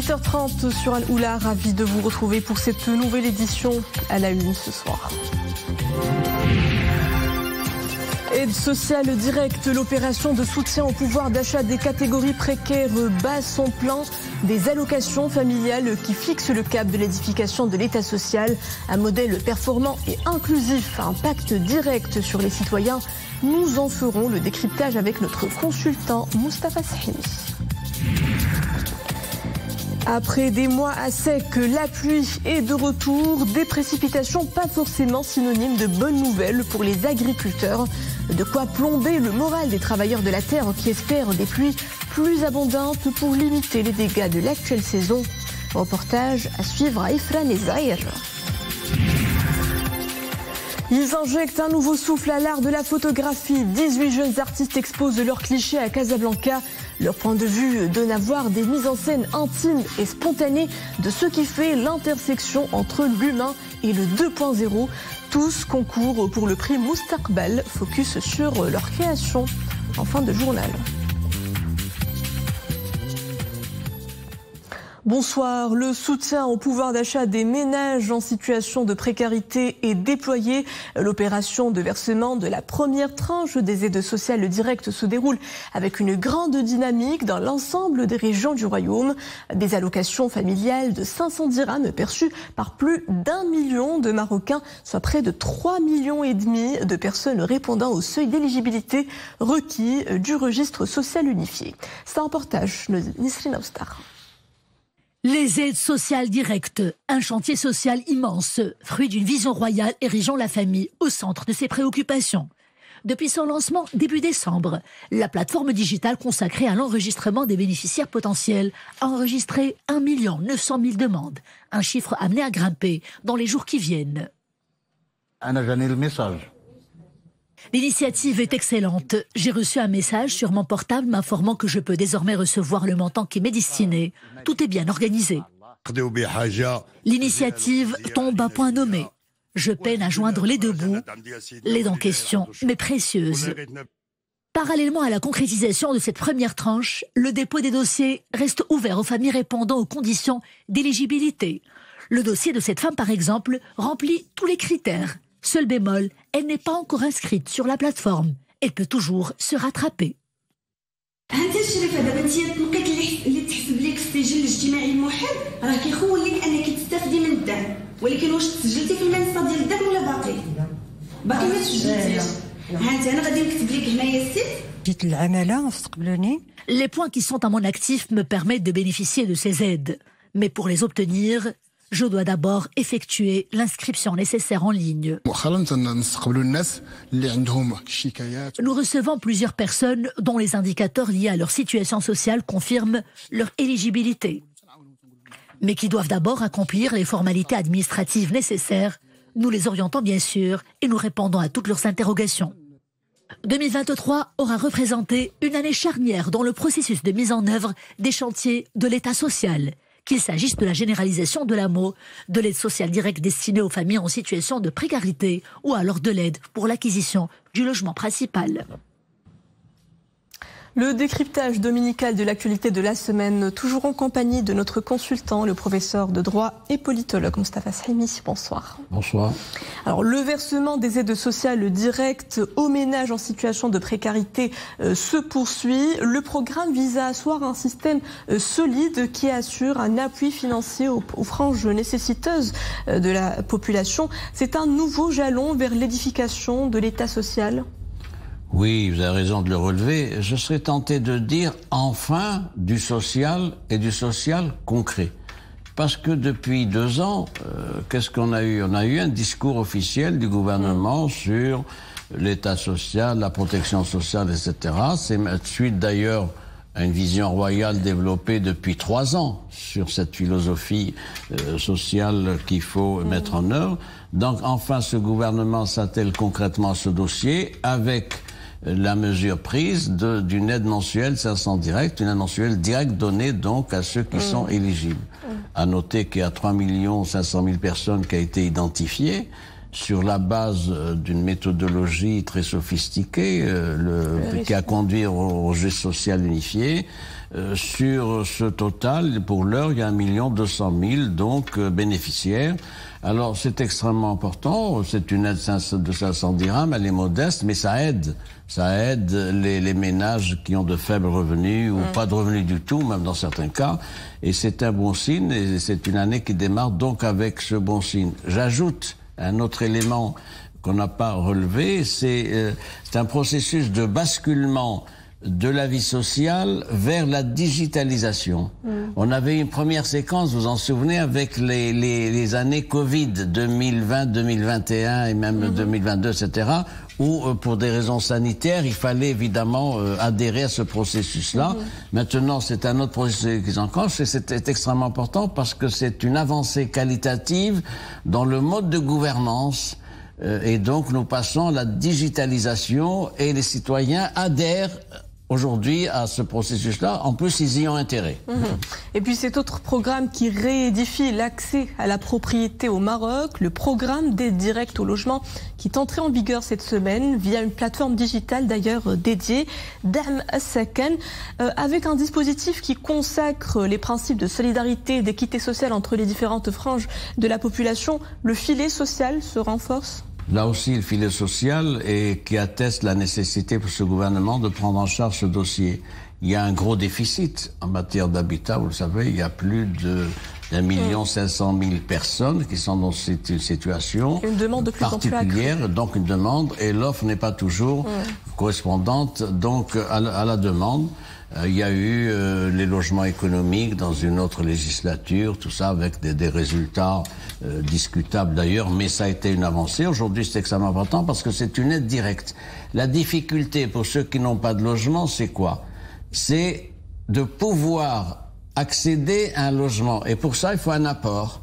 8h30 sur Al-Oula, ravi de vous retrouver pour cette nouvelle édition à la une ce soir. Aide sociale directe, l'opération de soutien au pouvoir d'achat des catégories précaires bat son plein. Des allocations familiales qui fixent le cap de l'édification de l'État social. Un modèle performant et inclusif, impact direct sur les citoyens. Nous en ferons le décryptage avec notre consultant Moustapha Sahini. Après des mois à sec, la pluie est de retour. Des précipitations pas forcément synonymes de bonnes nouvelles pour les agriculteurs. De quoi plomber le moral des travailleurs de la terre qui espèrent des pluies plus abondantes pour limiter les dégâts de l'actuelle saison. Reportage à suivre à Ifrane et Zahir. Ils injectent un nouveau souffle à l'art de la photographie. 18 jeunes artistes exposent leurs clichés à Casablanca. Leur point de vue donne à voir des mises en scène intimes et spontanées de ce qui fait l'intersection entre l'humain et le 2.0. Tous concourent pour le prix Moustaqbal, focus sur leur création en fin de journal. Bonsoir. Le soutien au pouvoir d'achat des ménages en situation de précarité est déployé. L'opération de versement de la première tranche des aides sociales directes se déroule avec une grande dynamique dans l'ensemble des régions du royaume. Des allocations familiales de 500 dirhams perçues par plus d'1 million de Marocains, soit près de 3,5 millions de personnes répondant au seuil d'éligibilité requis du registre social unifié. C'est un reportage de Nisrine Austar. Les aides sociales directes, un chantier social immense, fruit d'une vision royale érigeant la famille au centre de ses préoccupations. Depuis son lancement début décembre, la plateforme digitale consacrée à l'enregistrement des bénéficiaires potentiels a enregistré 1 900 000 demandes, un chiffre amené à grimper dans les jours qui viennent. L'initiative est excellente. J'ai reçu un message sur mon portable m'informant que je peux désormais recevoir le montant qui m'est destiné. Tout est bien organisé. L'initiative tombe à point nommé. Je peine à joindre les deux bouts. L'aide en question m'est précieuse. Parallèlement à la concrétisation de cette première tranche, le dépôt des dossiers reste ouvert aux familles répondant aux conditions d'éligibilité. Le dossier de cette femme, par exemple, remplit tous les critères. Seul bémol, elle n'est pas encore inscrite sur la plateforme. Elle peut toujours se rattraper. Les points qui sont à mon actif me permettent de bénéficier de ces aides. Mais pour les obtenir, je dois d'abord effectuer l'inscription nécessaire en ligne. Nous recevons plusieurs personnes dont les indicateurs liés à leur situation sociale confirment leur éligibilité, mais qui doivent d'abord accomplir les formalités administratives nécessaires. Nous les orientons bien sûr et nous répondons à toutes leurs interrogations. 2023 aura représenté une année charnière dans le processus de mise en œuvre des chantiers de l'État social. Qu'il s'agisse de la généralisation de l'AMO, de l'aide sociale directe destinée aux familles en situation de précarité ou alors de l'aide pour l'acquisition du logement principal. Le décryptage dominical de l'actualité de la semaine, toujours en compagnie de notre consultant, le professeur de droit et politologue Moustapha Sahini. Bonsoir. Bonsoir. Alors, le versement des aides sociales directes aux ménages en situation de précarité se poursuit. Le programme vise à asseoir un système solide qui assure un appui financier aux franges nécessiteuses de la population. C'est un nouveau jalon vers l'édification de l'État social. Oui, vous avez raison de le relever. Je serais tenté de dire enfin du social et du social concret. Parce que depuis 2 ans, qu'est-ce qu'on a eu? On a eu un discours officiel du gouvernement sur l'État social, la protection sociale, etc. C'est suite d'ailleurs à une vision royale développée depuis 3 ans sur cette philosophie sociale qu'il faut mettre en œuvre. Donc enfin, ce gouvernement s'attelle concrètement à ce dossier avec la mesure prise d'une aide mensuelle 500 directe, une aide mensuelle directe donnée donc à ceux qui sont éligibles. À noter qu'il y a 3 500 000 personnes qui a été identifiées sur la base d'une méthodologie très sophistiquée, qui a conduit au registre social unifié. Sur ce total, pour l'heure, il y a 1 200 000 donc bénéficiaires. Alors c'est extrêmement important, c'est une aide de 500 dirhams, elle est modeste, mais ça aide les ménages qui ont de faibles revenus ou pas de revenus du tout, même dans certains cas, et c'est un bon signe, et c'est une année qui démarre donc avec ce bon signe. J'ajoute un autre élément qu'on n'a pas relevé, c'est un processus de basculement de la vie sociale vers la digitalisation. On avait une première séquence, vous en souvenez, avec les années Covid 2020, 2021 et même 2022, etc., où pour des raisons sanitaires, il fallait évidemment adhérer à ce processus-là. Maintenant, c'est un autre processus qui s'enclenche et c'est extrêmement important parce que c'est une avancée qualitative dans le mode de gouvernance. Et donc, nous passons à la digitalisation et les citoyens adhèrent aujourd'hui à ce processus-là. En plus, ils y ont intérêt. Et puis cet autre programme qui réédifie l'accès à la propriété au Maroc, le programme d'aide directe au logement qui est entré en vigueur cette semaine via une plateforme digitale d'ailleurs dédiée, Dam As-Sakan, avec un dispositif qui consacre les principes de solidarité et d'équité sociale entre les différentes franges de la population. Le filet social se renforce. Là aussi, le filet social et qui atteste la nécessité pour ce gouvernement de prendre en charge ce dossier. Il y a un gros déficit en matière d'habitat, vous le savez, il y a plus de 1 500 000 personnes qui sont dans cette situation une demande de plus particulière, donc une demande, et l'offre n'est pas toujours correspondante donc à la demande. Il y a eu les logements économiques dans une autre législature, tout ça avec des résultats discutables d'ailleurs, mais ça a été une avancée. Aujourd'hui, c'est extrêmement important parce que c'est une aide directe. La difficulté pour ceux qui n'ont pas de logement, c'est quoi? C'est de pouvoir accéder à un logement. Et pour ça, il faut un apport.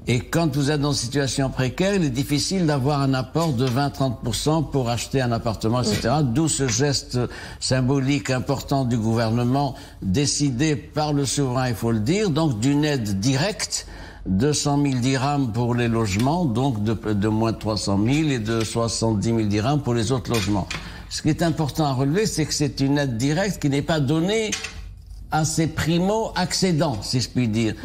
Et quand vous êtes dans une situation précaire, il est difficile d'avoir un apport de 20-30% pour acheter un appartement, etc. D'où ce geste symbolique important du gouvernement, décidé par le souverain, il faut le dire, donc d'une aide directe, 200 000 dirhams pour les logements, donc de moins de 300 000 et de 70 000 dirhams pour les autres logements. Ce qui est important à relever, c'est que c'est une aide directe qui n'est pas donnée à ces primo-accédants, si je puis dire.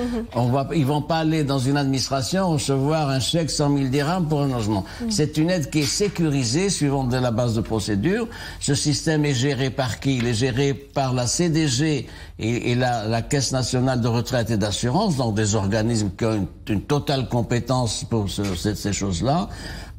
Ils vont pas aller dans une administration recevoir un chèque 100 000 dirhams pour un logement. C'est une aide qui est sécurisée suivant de la base de procédure. Ce système est géré par qui? Il est géré par la CDG et la Caisse nationale de retraite et d'assurance, donc des organismes qui ont une totale compétence pour ces choses-là.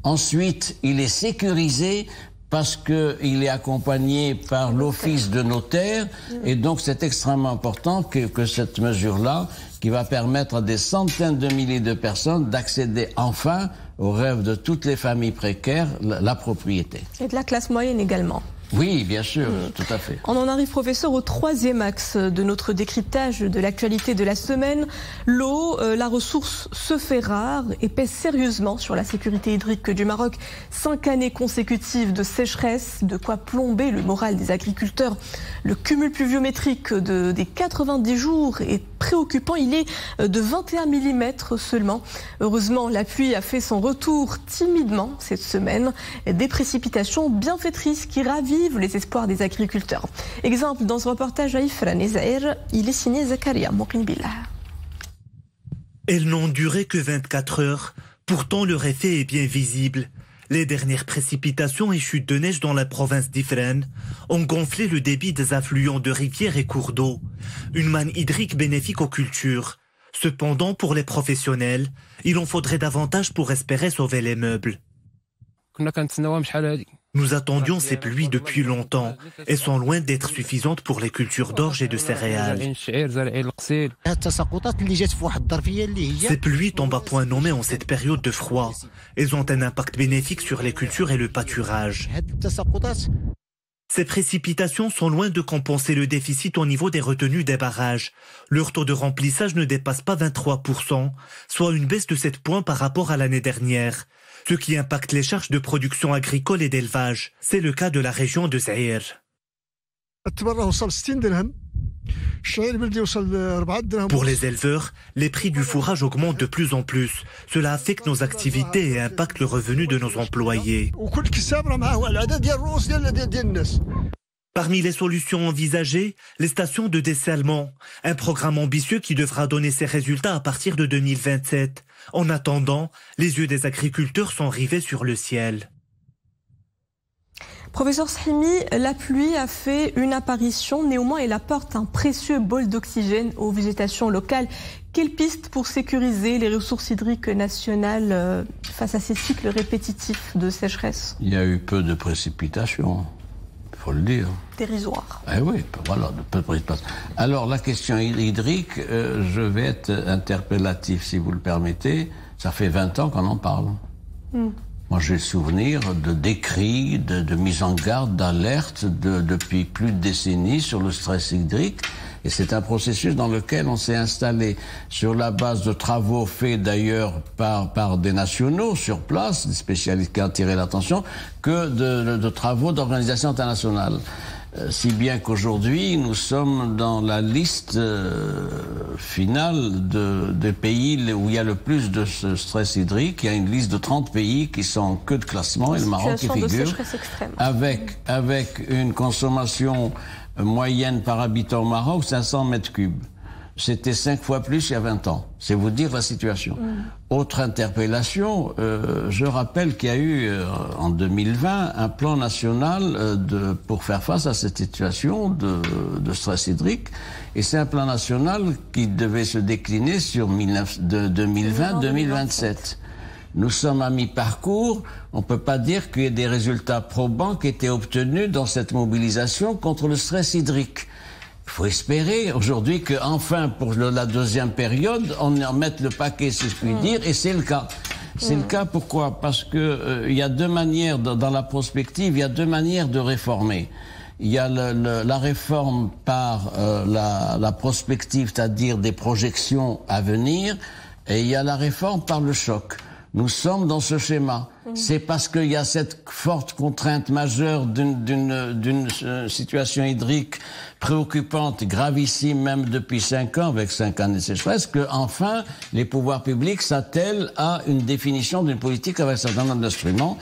Ensuite, il est sécurisé parce qu'il est accompagné par l'office de notaire, et donc c'est extrêmement important que cette mesure-là, qui va permettre à des centaines de milliers de personnes d'accéder enfin au rêve de toutes les familles précaires, la propriété. Et de la classe moyenne également. Oui, bien sûr, tout à fait. On en arrive, professeur, au troisième axe de notre décryptage de l'actualité de la semaine. L'eau, la ressource se fait rare et pèse sérieusement sur la sécurité hydrique du Maroc. 5 années consécutives de sécheresse, de quoi plomber le moral des agriculteurs. Le cumul pluviométrique des 90 jours est préoccupant. Il est de 21 mm seulement. Heureusement, la pluie a fait son retour timidement cette semaine. Des précipitations bienfaitrices qui ravivent les espoirs des agriculteurs. Exemple dans ce reportage à Ifrane et Zahir, il est signé Zakaria Mokinbillah. Elles n'ont duré que 24 heures, pourtant leur effet est bien visible. Les dernières précipitations et chutes de neige dans la province d'Ifrane ont gonflé le débit des affluents de rivières et cours d'eau. Une manne hydrique bénéfique aux cultures. Cependant, pour les professionnels, il en faudrait davantage pour espérer sauver les meubles. Nous attendions ces pluies depuis longtemps et sont loin d'être suffisantes pour les cultures d'orge et de céréales. Ces pluies tombent à point nommé en cette période de froid. Elles ont un impact bénéfique sur les cultures et le pâturage. Ces précipitations sont loin de compenser le déficit au niveau des retenues des barrages. Leur taux de remplissage ne dépasse pas 23%, soit une baisse de 7 points par rapport à l'année dernière. Ce qui impacte les charges de production agricole et d'élevage. C'est le cas de la région de Zahir. Pour les éleveurs, les prix du fourrage augmentent de plus en plus. Cela affecte nos activités et impacte le revenu de nos employés. Parmi les solutions envisagées, les stations de dessalement. Un programme ambitieux qui devra donner ses résultats à partir de 2027. En attendant, les yeux des agriculteurs sont rivés sur le ciel. Professeur Sahimi, la pluie a fait une apparition, néanmoins elle apporte un précieux bol d'oxygène aux végétations locales. Quelle piste pour sécuriser les ressources hydriques nationales face à ces cycles répétitifs de sécheresse? Il y a eu peu de précipitations, il faut le dire. Dérisoire. Eh oui, voilà, peu de précipitations. Alors la question hydrique, je vais être interpellatif si vous le permettez. Ça fait 20 ans qu'on en parle. Moi, j'ai le souvenir de d'écrits, de mise en garde, d'alertes depuis plus de décennies sur le stress hydrique. Et c'est un processus dans lequel on s'est installé sur la base de travaux faits d'ailleurs par des nationaux sur place, des spécialistes qui ont attiré l'attention, que de travaux d'organisations internationales. Si bien qu'aujourd'hui, nous sommes dans la liste finale des pays où il y a le plus de ce stress hydrique. Il y a une liste de 30 pays qui sont en queue de classement et le Maroc qui figure avec une consommation moyenne par habitant au Maroc, 500 mètres cubes. C'était 5 fois plus il y a 20 ans. C'est vous dire la situation. Autre interpellation, je rappelle qu'il y a eu en 2020 un plan national pour faire face à cette situation de stress hydrique. Et c'est un plan national qui devait se décliner sur 2020-2027. Nous sommes à mi-parcours. On ne peut pas dire qu'il y ait des résultats probants qui étaient obtenus dans cette mobilisation contre le stress hydrique. Il faut espérer aujourd'hui qu'enfin, pour la deuxième période, on en mette le paquet, si je puis dire, et c'est le cas. C'est le cas, pourquoi? Parce que il y a deux manières, dans la prospective, il y a deux manières de réformer. Il y a la réforme par la prospective, c'est-à-dire des projections à venir, et il y a la réforme par le choc. Nous sommes dans ce schéma. C'est parce qu'il y a cette forte contrainte majeure d'une situation hydrique préoccupante, gravissime, même depuis 5 ans, avec 5 années de sécheresse, que enfin les pouvoirs publics s'attellent à une définition d'une politique avec un certain nombre d'instruments.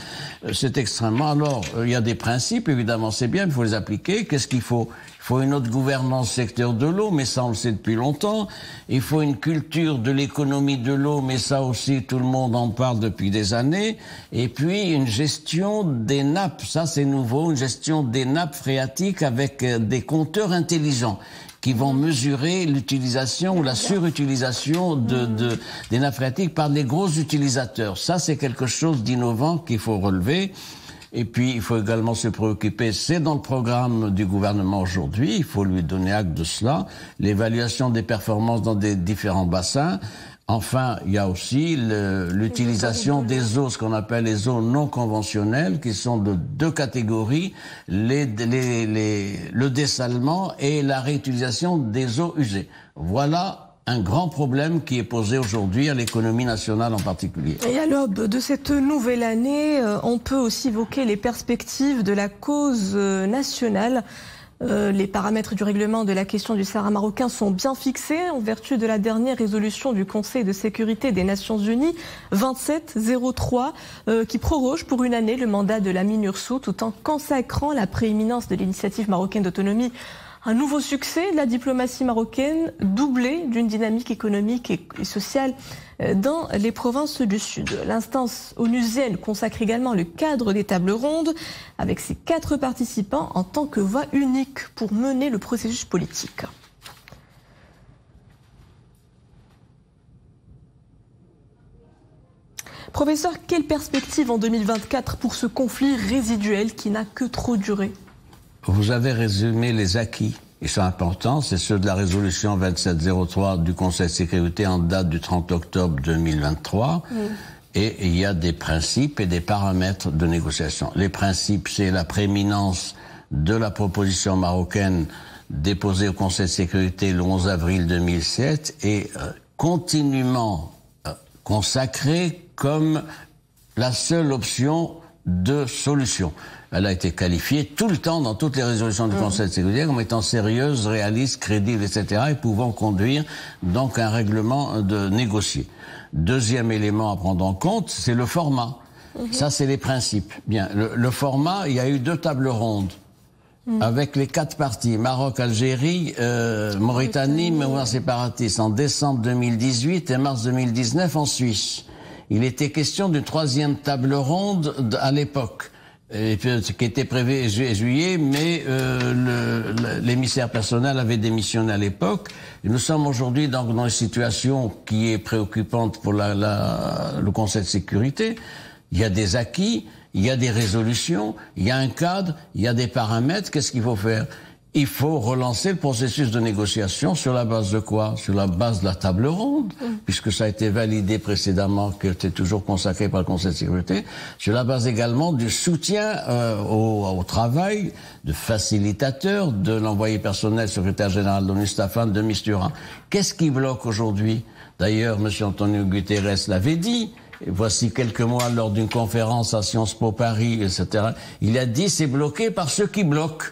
C'est extrêmement... Alors, il y a des principes, évidemment, c'est bien, il faut les appliquer. Qu'est-ce qu'il faut? Il faut une autre gouvernance secteur de l'eau, mais ça on le sait depuis longtemps. Il faut une culture de l'économie de l'eau, mais ça aussi tout le monde en parle depuis des années. Et puis une gestion des nappes, ça c'est nouveau, une gestion des nappes phréatiques avec des compteurs intelligents qui vont mesurer l'utilisation ou la surutilisation des nappes phréatiques par des gros utilisateurs. Ça c'est quelque chose d'innovant qu'il faut relever. Et puis, il faut également se préoccuper, c'est dans le programme du gouvernement aujourd'hui, il faut lui donner acte de cela, l'évaluation des performances dans des différents bassins. Enfin, il y a aussi l'utilisation des eaux, ce qu'on appelle les eaux non conventionnelles, qui sont de deux catégories, le dessalement et la réutilisation des eaux usées. Voilà un grand problème qui est posé aujourd'hui à l'économie nationale en particulier. Et à l'aube de cette nouvelle année, on peut aussi évoquer les perspectives de la cause nationale. Les paramètres du règlement de la question du Sahara marocain sont bien fixés en vertu de la dernière résolution du Conseil de sécurité des Nations Unies 2703 qui proroge pour une année le mandat de la MINURSO tout en consacrant la prééminence de l'initiative marocaine d'autonomie. Un nouveau succès de la diplomatie marocaine, doublé d'une dynamique économique et sociale dans les provinces du Sud. L'instance onusienne consacre également le cadre des tables rondes avec ses 4 participants en tant que voix unique pour mener le processus politique. Professeur, quelle perspective en 2024 pour ce conflit résiduel qui n'a que trop duré ? Vous avez résumé les acquis. Ils sont importants, c'est ceux de la résolution 2703 du Conseil de sécurité en date du 30 octobre 2023. Et il y a des principes et des paramètres de négociation. Les principes, c'est la prééminence de la proposition marocaine déposée au Conseil de sécurité le 11 avril 2007 et continuellement consacrée comme la seule option de solution. elle a été qualifiée tout le temps dans toutes les résolutions du Conseil de sécurité comme étant sérieuse, réaliste, crédible, etc. et pouvant conduire donc un règlement négocié. Deuxième élément à prendre en compte, c'est le format. Ça, c'est les principes. Bien, le format, il y a eu 2 tables rondes. Avec les 4 parties, Maroc, Algérie, Mauritanie, mouvement séparatiste, en décembre 2018 et mars 2019 en Suisse. Il était question d'une 3e table ronde à l'époque, qui était prévue juillet, mais l'émissaire personnel avait démissionné à l'époque. Nous sommes aujourd'hui dans une situation qui est préoccupante pour le Conseil de sécurité. Il y a des acquis, il y a des résolutions, il y a un cadre, il y a des paramètres. Qu'est-ce qu'il faut faire? Il faut relancer le processus de négociation sur la base de quoi? Sur la base de la table ronde, puisque ça a été validé précédemment, que c'était toujours consacré par le Conseil de sécurité. Sur la base également du soutien au travail, de facilitateur, de l'envoyé personnel, secrétaire général de l'ONU, Staffan de Mistura. Qu'est-ce qui bloque aujourd'hui? D'ailleurs, M. Antonio Guterres l'avait dit. Voici quelques mois, lors d'une conférence à Sciences Po Paris, etc., il a dit c'est bloqué par ceux qui bloquent.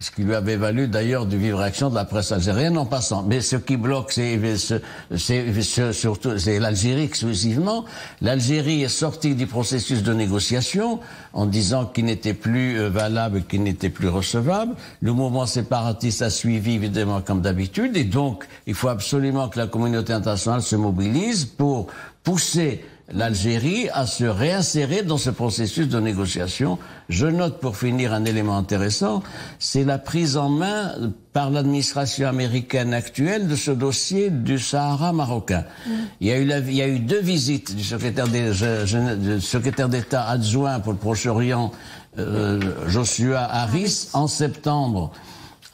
Ce qui lui avait valu d'ailleurs de vive réaction de la presse algérienne en passant. Mais ce qui bloque, surtout, c'est l'Algérie exclusivement. L'Algérie est sortie du processus de négociation en disant qu'il n'était plus valable, qu'il n'était plus recevable. Le mouvement séparatiste a suivi évidemment comme d'habitude. Et donc, il faut absolument que la communauté internationale se mobilise pour pousser l'Algérie à se réinsérer dans ce processus de négociation. Je note pour finir un élément intéressant, c'est la prise en main par l'administration américaine actuelle de ce dossier du Sahara marocain. Il y a eu 2 visites du secrétaire d'État adjoint pour le Proche-Orient, Joshua Harris, en septembre.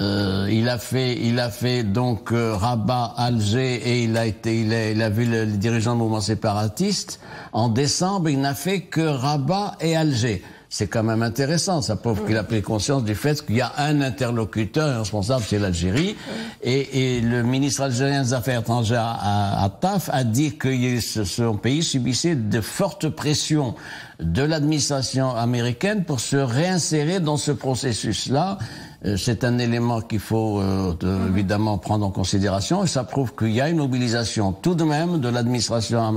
Il a fait donc Rabat, Alger et il a vu le dirigeant du mouvement séparatiste. En décembre, il n'a fait que Rabat et Alger. C'est quand même intéressant, ça prouve qu'il a pris conscience du fait qu'il y a un interlocuteur, un responsable, c'est l'Algérie. Et le ministre algérien des Affaires étrangères à TAF a dit que son pays subissait de fortes pressions de l'administration américaine pour se réinsérer dans ce processus-là. C'est un élément qu'il faut évidemment prendre en considération et ça prouve qu'il y a une mobilisation tout de même de l'administration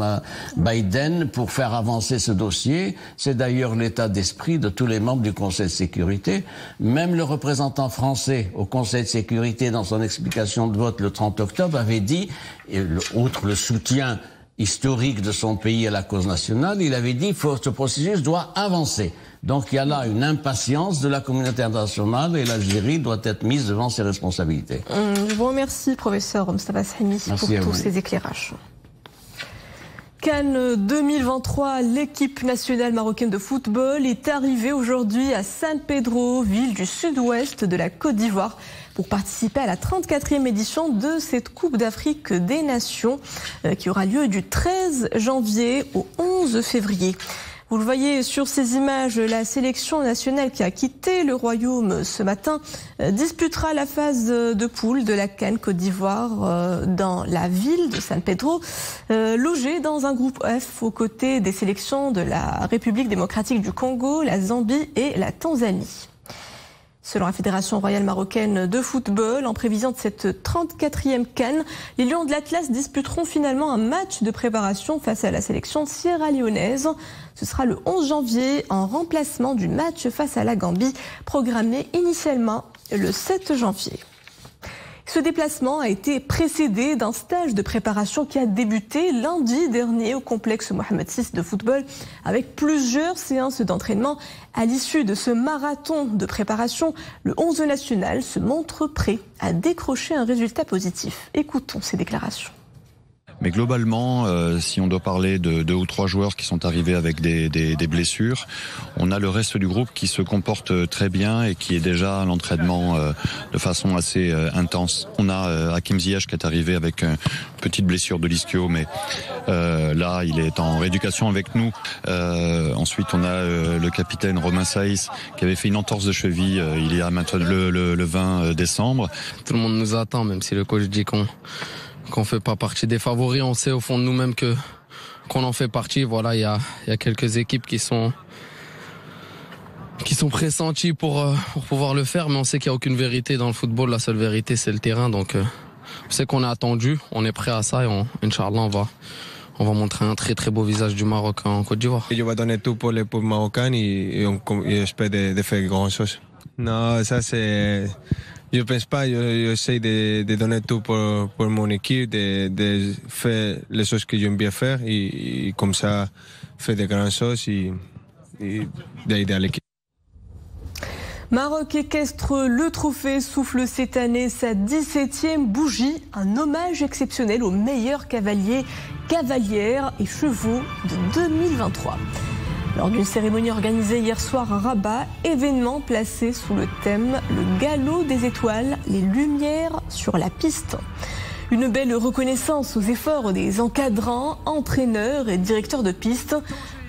Biden pour faire avancer ce dossier. C'est d'ailleurs l'état d'esprit de tous les membres du Conseil de sécurité. Même le représentant français au Conseil de sécurité, dans son explication de vote le 30 octobre, avait dit, outre le soutien historique de son pays à la cause nationale, il avait dit que ce processus doit avancer. Donc il y a là une impatience de la communauté internationale et l'Algérie doit être mise devant ses responsabilités. Je vous remercie, professeur Mostafa Sahimi, pour tous ces éclairages. Cannes 2023, l'équipe nationale marocaine de football est arrivée aujourd'hui à San Pedro, ville du sud-ouest de la Côte d'Ivoire, pour participer à la 34e édition de cette Coupe d'Afrique des Nations qui aura lieu du 13 janvier au 11 février. Vous le voyez sur ces images, la sélection nationale qui a quitté le royaume ce matin disputera la phase de poule de la CAN Côte d'Ivoire dans la ville de San Pedro, logée dans un groupe F aux côtés des sélections de la République démocratique du Congo, la Zambie et la Tanzanie. Selon la Fédération royale marocaine de football, en prévision de cette 34e CAN, les Lions de l'Atlas disputeront finalement un match de préparation face à la sélection sierra-léonaise. Ce sera le 11 janvier en remplacement du match face à la Gambie, programmé initialement le 7 janvier. Ce déplacement a été précédé d'un stage de préparation qui a débuté lundi dernier au complexe Mohamed VI de football avec plusieurs séances d'entraînement. À l'issue de ce marathon de préparation, le 11 national se montre prêt à décrocher un résultat positif. Écoutons ces déclarations. Mais globalement, si on doit parler de 2 ou 3 joueurs qui sont arrivés avec des blessures, on a le reste du groupe qui se comporte très bien et qui est déjà à l'entraînement de façon assez intense. On a Hakim Ziyech qui est arrivé avec une petite blessure de l'ischio, mais là, il est en rééducation avec nous. Ensuite, on a le capitaine Romain Saïs qui avait fait une entorse de cheville il y a maintenant le 20 décembre. Tout le monde nous attend, même si le coach dit qu'on fait pas partie des favoris, on sait au fond de nous-mêmes qu'on en fait partie. Voilà, il y a quelques équipes qui sont sont pressentis pour pouvoir le faire, mais on sait qu'il n'y a aucune vérité dans le football. La seule vérité, c'est le terrain. Donc, on sait qu'on a attendu, on est prêt à ça et Inch'Allah, on va montrer un très très beau visage du Maroc en Côte d'Ivoire. Je vais donner tout pour les peuples marocains et j'espère de faire grand chose. Non, ça c'est... Je pense pas, j'essaie de donner tout pour mon équipe, de faire les choses que j'aime bien faire et comme ça, faire de grandes choses et d'aider à l'équipe. Maroc équestre, le trophée souffle cette année sa 17e bougie, un hommage exceptionnel aux meilleurs cavaliers, cavalières et chevaux de 2023. Lors d'une cérémonie organisée hier soir à Rabat, événement placé sous le thème « Le galop des étoiles, les lumières sur la piste ». Une belle reconnaissance aux efforts des encadrants, entraîneurs et directeurs de piste,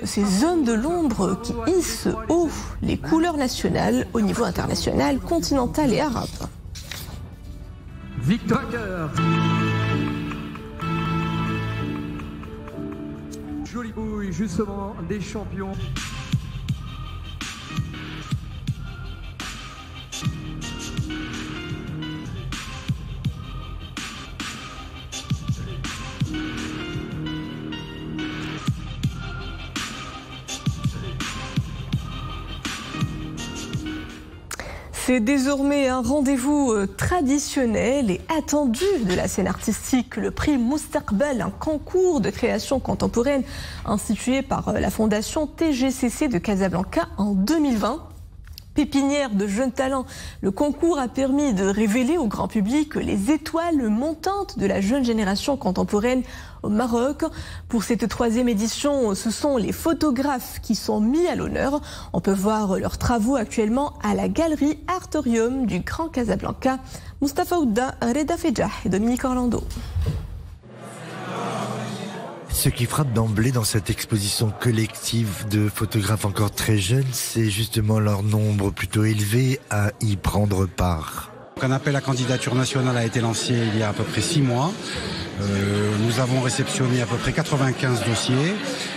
ces hommes de l'ombre qui hissent haut les couleurs nationales au niveau international, continental et arabe. Victor. Jolie bouille, justement, des champions. C'est désormais un rendez-vous traditionnel et attendu de la scène artistique, le prix Moustaqbal, un concours de création contemporaine institué par la fondation TGCC de Casablanca en 2020. Pépinière de jeunes talents, le concours a permis de révéler au grand public les étoiles montantes de la jeune génération contemporaine au Maroc. Pour cette 3e édition, ce sont les photographes qui sont mis à l'honneur. On peut voir leurs travaux actuellement à la galerie Artorium du Grand Casablanca. Moustapha Ouda, Reda Fejah et Dominique Orlando. Ce qui frappe d'emblée dans cette exposition collective de photographes encore très jeunes, c'est justement leur nombre plutôt élevé à y prendre part. Un appel à candidature nationale a été lancé il y a à peu près 6 mois. Nous avons réceptionné à peu près 95 dossiers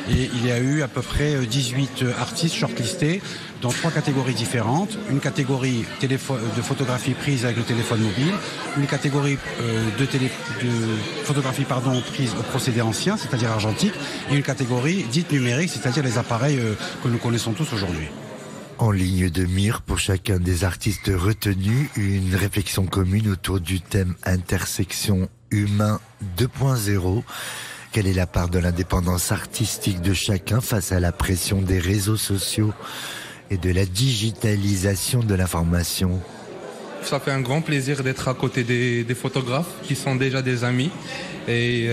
et il y a eu à peu près 18 artistes shortlistés dans 3 catégories différentes. Une catégorie de photographie prise avec le téléphone mobile, une catégorie de photographie prise au procédé ancien, c'est-à-dire argentique, et une catégorie dite numérique, c'est-à-dire les appareils que nous connaissons tous aujourd'hui. En ligne de mire pour chacun des artistes retenus, une réflexion commune autour du thème intersection humain 2.0. Quelle est la part de l'indépendance artistique de chacun face à la pression des réseaux sociaux et de la digitalisation de l'information? Ça fait un grand plaisir d'être à côté des photographes qui sont déjà des amis et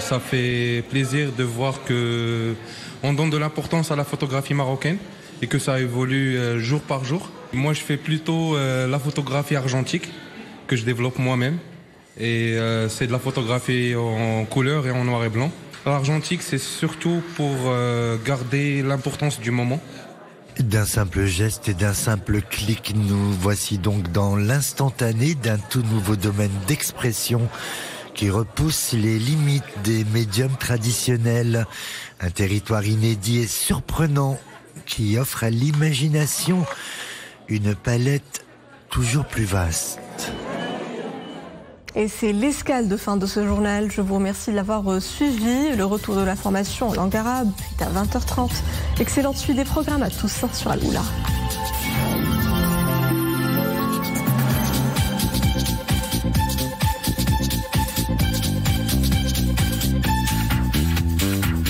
ça fait plaisir de voir qu'on donne de l'importance à la photographie marocaine et que ça évolue jour par jour. Moi, je fais plutôt la photographie argentique que je développe moi-même. Et c'est de la photographie en couleur et en noir et blanc. L'argentique, c'est surtout pour garder l'importance du moment. D'un simple geste et d'un simple clic, nous voici donc dans l'instantané d'un tout nouveau domaine d'expression qui repousse les limites des médiums traditionnels. Un territoire inédit et surprenant qui offre à l'imagination une palette toujours plus vaste. Et c'est l'escale de fin de ce journal. Je vous remercie de l'avoir suivi. Le retour de l'information en langue arabe est à 20h30. Excellente suite des programmes à tous sur Al-Oula.